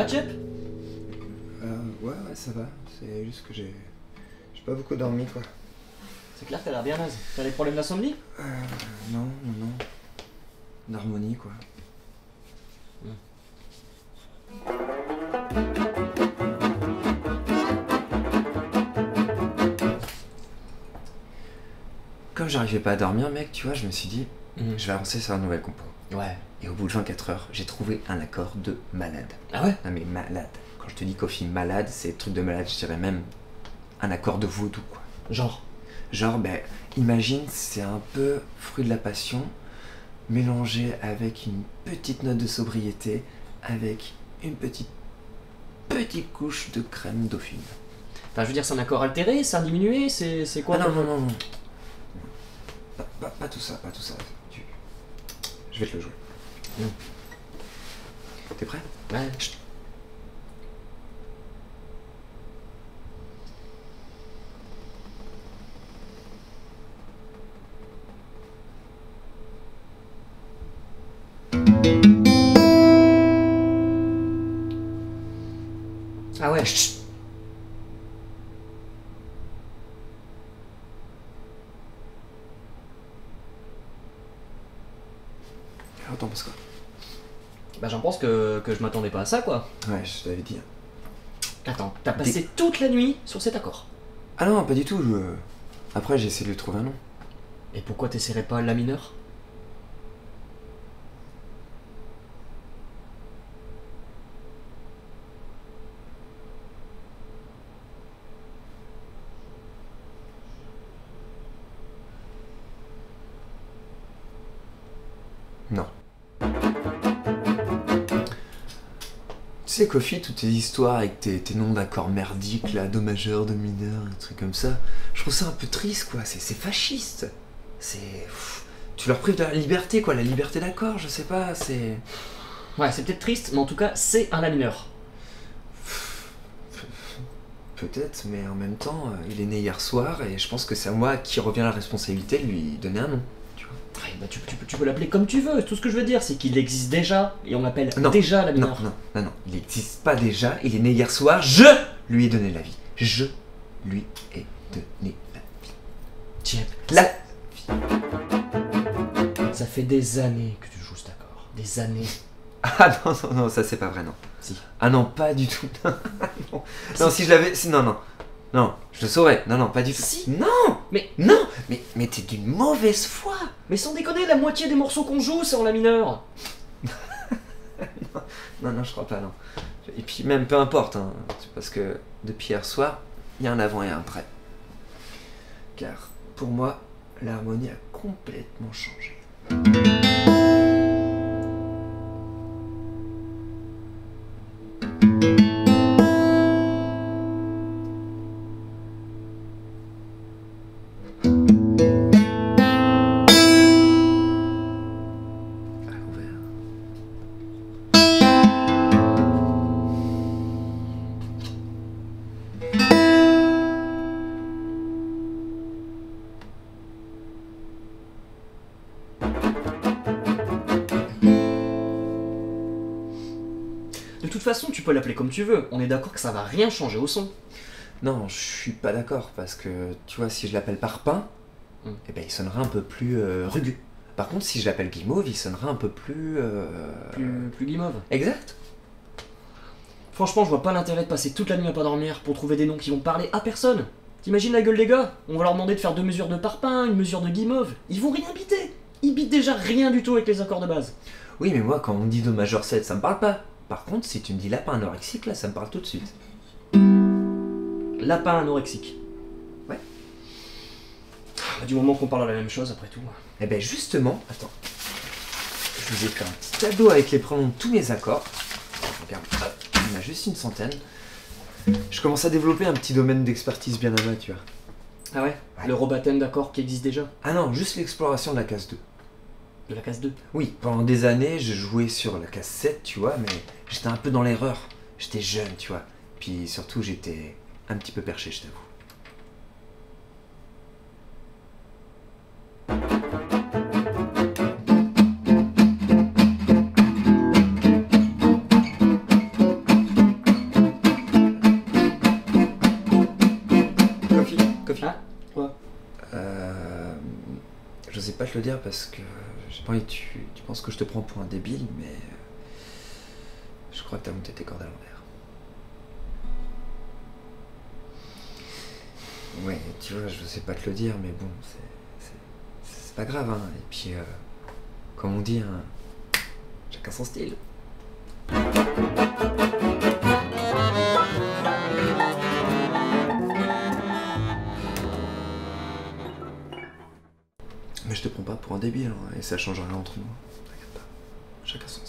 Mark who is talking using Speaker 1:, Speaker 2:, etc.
Speaker 1: va, Chep?
Speaker 2: Ouais, ça va. C'est juste que j'ai pas beaucoup dormi, quoi.
Speaker 1: C'est clair que t'as l'air bien naze. T'as des problèmes d'insomnie?
Speaker 2: Non. D'harmonie, quoi. Comme j'arrivais pas à dormir, mec, tu vois, je me suis dit, je vais avancer sur un nouvel compo.
Speaker 1: Ouais.
Speaker 2: Et au bout de 24 heures, j'ai trouvé un accord de malade.
Speaker 1: Ah ouais?
Speaker 2: Non mais malade. Quand je te dis Kofi malade, c'est truc de malade, je dirais même un accord de vaudou, quoi. Genre, ben, imagine, c'est un peu fruit de la passion, mélangé avec une petite note de sobriété, avec une petite couche de crème dauphine.
Speaker 1: Enfin, je veux dire, c'est un accord altéré, c'est un diminué, c'est quoi?
Speaker 2: Ah non. Pas tout ça, Je vais te le jouer. T'es prêt?
Speaker 1: Ouais.
Speaker 2: Chut.
Speaker 1: Ah ouais.
Speaker 2: Chut. Alors t'en penses quoi?
Speaker 1: Bah j'en pense que je m'attendais pas à ça, quoi.
Speaker 2: Ouais, je t'avais dit.
Speaker 1: Attends, t'as passé toute la nuit sur cet accord?
Speaker 2: Ah non, pas du tout. Après, j'ai essayé de lui trouver un nom.
Speaker 1: Et pourquoi t'essaierais pas la mineure?
Speaker 2: Non. Tu sais, Kofi, toutes tes histoires avec tes noms d'accords merdiques, là, do majeur, do mineur, un truc comme ça, je trouve ça un peu triste, quoi. C'est fasciste. Tu leur prives de la liberté, quoi, la liberté d'accord, je sais pas, c'est...
Speaker 1: Ouais, c'est peut-être triste, mais en tout cas, c'est un la mineur.
Speaker 2: Peut-être, mais en même temps, il est né hier soir, et je pense que c'est à moi qui revient la responsabilité de lui donner un nom.
Speaker 1: Ouais, bah tu peux l'appeler comme tu veux. Tout ce que je veux dire, c'est qu'il existe déjà, et on l'appelle
Speaker 2: Non.
Speaker 1: déjà la mineure.
Speaker 2: Non, il n'existe pas déjà, il est né hier soir, je lui ai donné la vie. Je lui ai donné la vie.
Speaker 1: Tiens,
Speaker 2: La
Speaker 1: ça fait des années que tu joues cet accord. Des années.
Speaker 2: Ah non, ça c'est pas vrai, non.
Speaker 1: Si.
Speaker 2: Ah non, pas du tout. Non, si je l'avais... Non, je le saurais. Non, pas du tout.
Speaker 1: Si.
Speaker 2: Non. Mais t'es d'une mauvaise foi.
Speaker 1: Mais sans déconner, la moitié des morceaux qu'on joue, c'est en la mineure.
Speaker 2: Non, je crois pas, non. Et puis même, peu importe, hein, parce que depuis hier soir, il y a un avant et un après. Car, pour moi, l'harmonie a complètement changé.
Speaker 1: De toute façon, tu peux l'appeler comme tu veux. On est d'accord que ça va rien changer au son.
Speaker 2: Non, je suis pas d'accord, parce que, tu vois, si je l'appelle Parpaing, eh ben, il sonnera un peu plus rugueux. Par contre, si je l'appelle Guimauve, il sonnera un peu plus...
Speaker 1: Plus guimauve.
Speaker 2: Exact.
Speaker 1: Franchement, je vois pas l'intérêt de passer toute la nuit à pas dormir pour trouver des noms qui vont parler à personne. T'imagines la gueule des gars? On va leur demander de faire 2 mesures de Parpaing, une mesure de Guimauve. Ils vont rien biter. Ils bitent déjà rien du tout avec les accords de base.
Speaker 2: Oui, mais moi, quand on me dit Do majeur 7, ça me parle pas. Par contre, si tu me dis lapin anorexique, là, ça me parle tout de suite.
Speaker 1: Lapin anorexique.
Speaker 2: Ouais.
Speaker 1: Bah, du moment qu'on parle de la même chose, après tout.
Speaker 2: Eh ben justement, attends. Je vous ai fait un petit tableau avec les pronoms de tous mes accords. Regarde, hop, il y en a juste une centaine. Je commence à développer un petit domaine d'expertise bien à moi, tu vois.
Speaker 1: Ah ouais? Le robathème d'accords qui existe déjà?
Speaker 2: Ah non, juste l'exploration de la case 2.
Speaker 1: De la case 2?
Speaker 2: Oui, pendant des années, je jouais sur la case 7, tu vois, mais j'étais un peu dans l'erreur. J'étais jeune, tu vois. Puis surtout, j'étais un petit peu perché, je t'avoue. Kofi?
Speaker 1: Ah, quoi?
Speaker 2: Je sais pas te le dire parce que j'ai pas envie que tu penses que je te prends pour un débile, mais je crois que t'as monté tes cordes à l'envers. Ouais, tu vois, je sais pas te le dire, mais bon, c'est pas grave, hein. Et puis, comme on dit, hein, chacun son style. Mais je te prends pas pour un débile, hein, et ça change rien entre nous. T'inquiète pas, chacun son